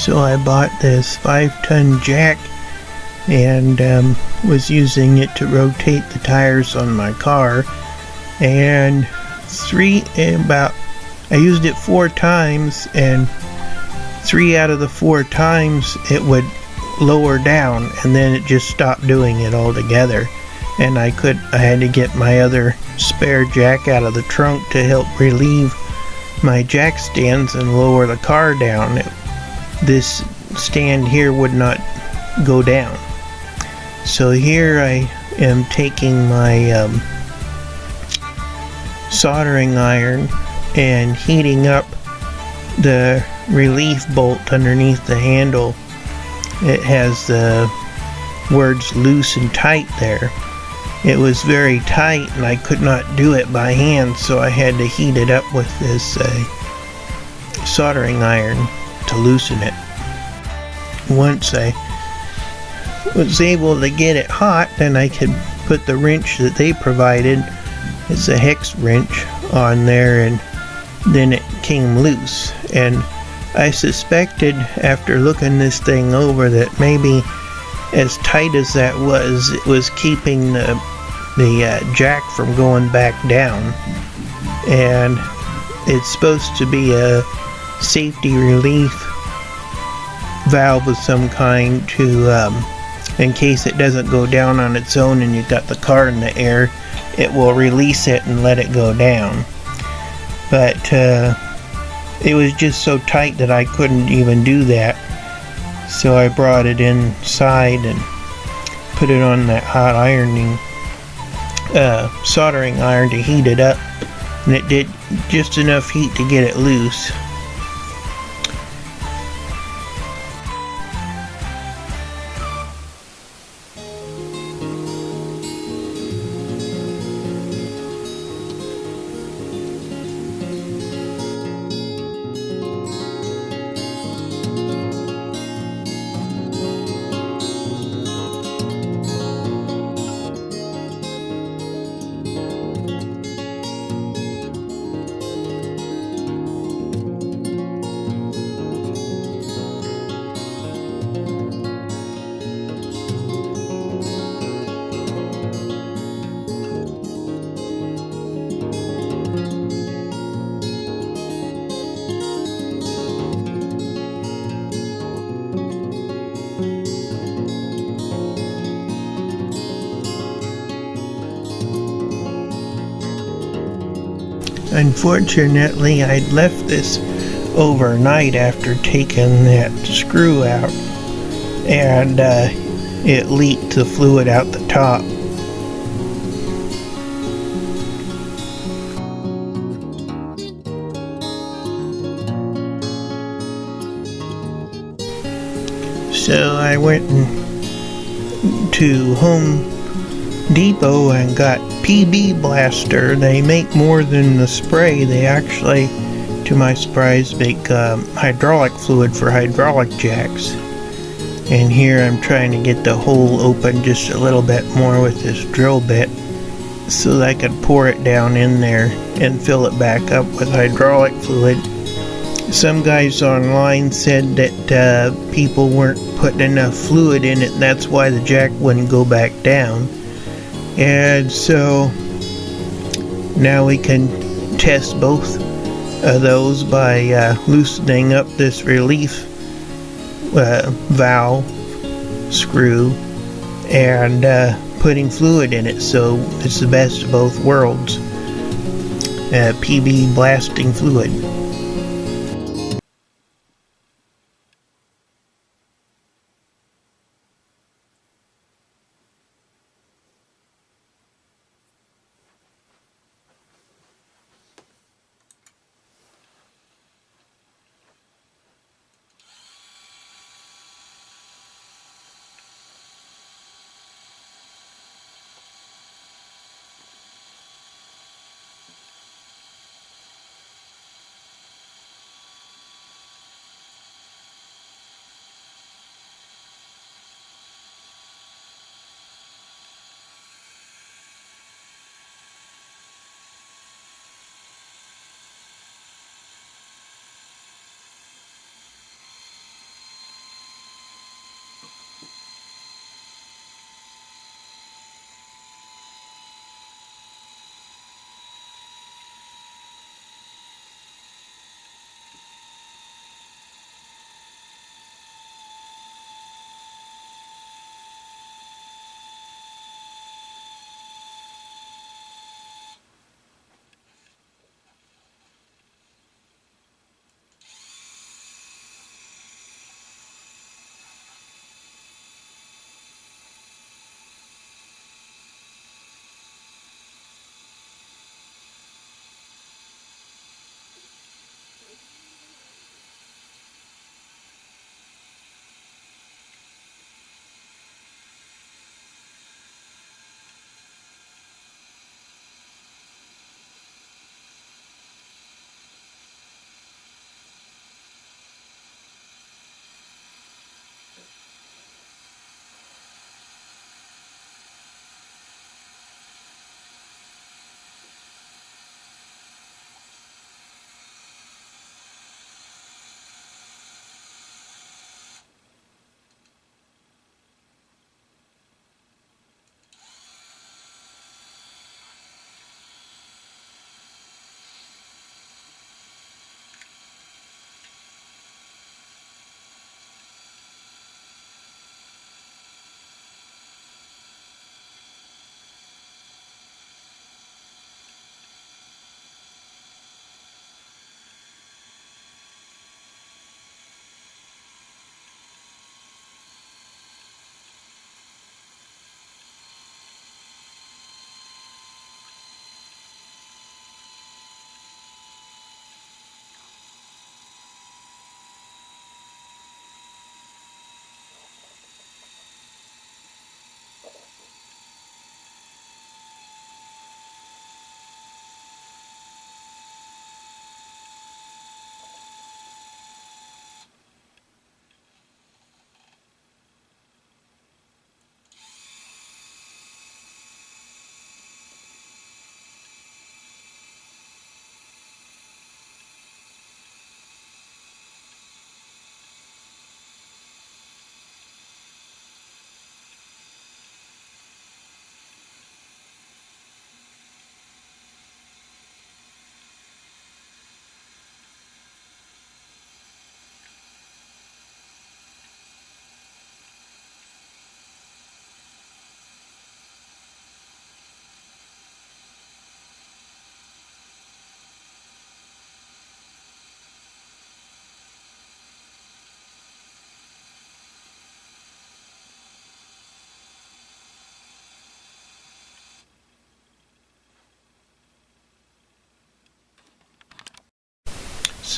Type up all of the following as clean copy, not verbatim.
So I bought this 5-ton jack and was using it to rotate the tires on my car, and I used it 4 times, and 3 out of the 4 times it would lower down, and then it just stopped doing it altogether. And I had to get my other spare jack out of the trunk to help relieve my jack stands and lower the car down. This stand here would not go down. So here I am taking my soldering iron and heating up the relief bolt underneath the handle. It has the words loose and tight there. It was very tight and I could not do it by hand, so I had to heat it up with this soldering iron to loosen it. Once I was able to get it hot, then I could put the wrench that they provided, it's a hex wrench, on there, and then it came loose. And I suspected after looking this thing over that maybe as tight as that was, it was keeping the jack from going back down. And it's supposed to be a safety relief valve of some kind to in case it doesn't go down on its own and you got the car in the air, it will release it and let it go down. But it was just so tight that I couldn't even do that. So I brought it inside and put it on that hot soldering iron to heat it up, and it did just enough heat to get it loose. Unfortunately, I'd left this overnight after taking that screw out, and it leaked the fluid out the top. So I went to Home Depot and got PB Blaster. They make more than the spray. They actually, to my surprise, make hydraulic fluid for hydraulic jacks. And here I'm trying to get the hole open just a little bit more with this drill bit so that I could pour it down in there and fill it back up with hydraulic fluid. Some guys online said that people weren't putting enough fluid in it, and that's why the jack wouldn't go back down. And so now we can test both of those by loosening up this relief valve screw and putting fluid in it, so it's the best of both worlds. PB blasting fluid.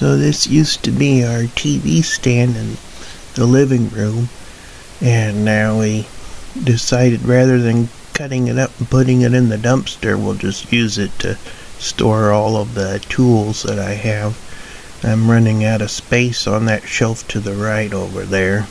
So this used to be our TV stand in the living room, and now we decided rather than cutting it up and putting it in the dumpster, we'll just use it to store all of the tools that I have. I'm running out of space on that shelf to the right over there.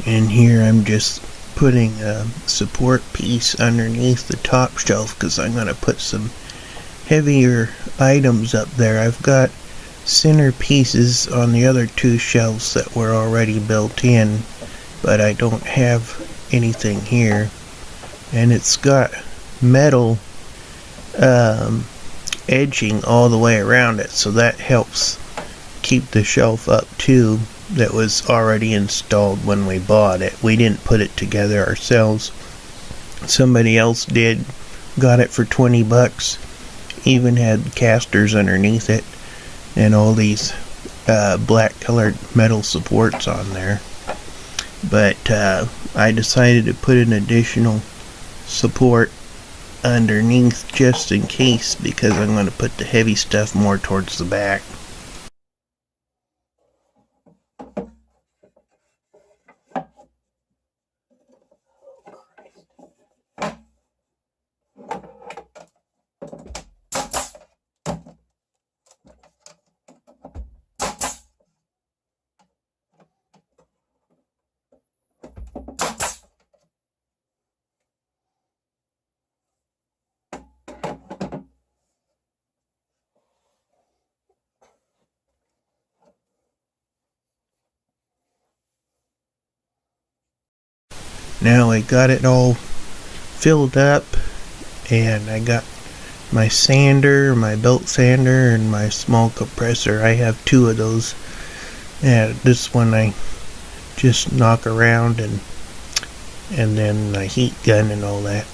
And here I'm just putting a support piece underneath the top shelf because I'm going to put some heavier items up there. I've got center pieces on the other two shelves that were already built in, but I don't have anything here. And it's got metal edging all the way around it, so that helps keep the shelf up too. That was already installed when we bought it. We didn't put it together ourselves. Somebody else did. Got it for 20 bucks. Even had casters underneath it and all these black colored metal supports on there. But I decided to put an additional support underneath just in case, because I'm going to put the heavy stuff more towards the back. Now I got it all filled up, and I got my sander, my belt sander, and my small compressor. I have two of those, and this one I just knock around, and then a heat gun and all that.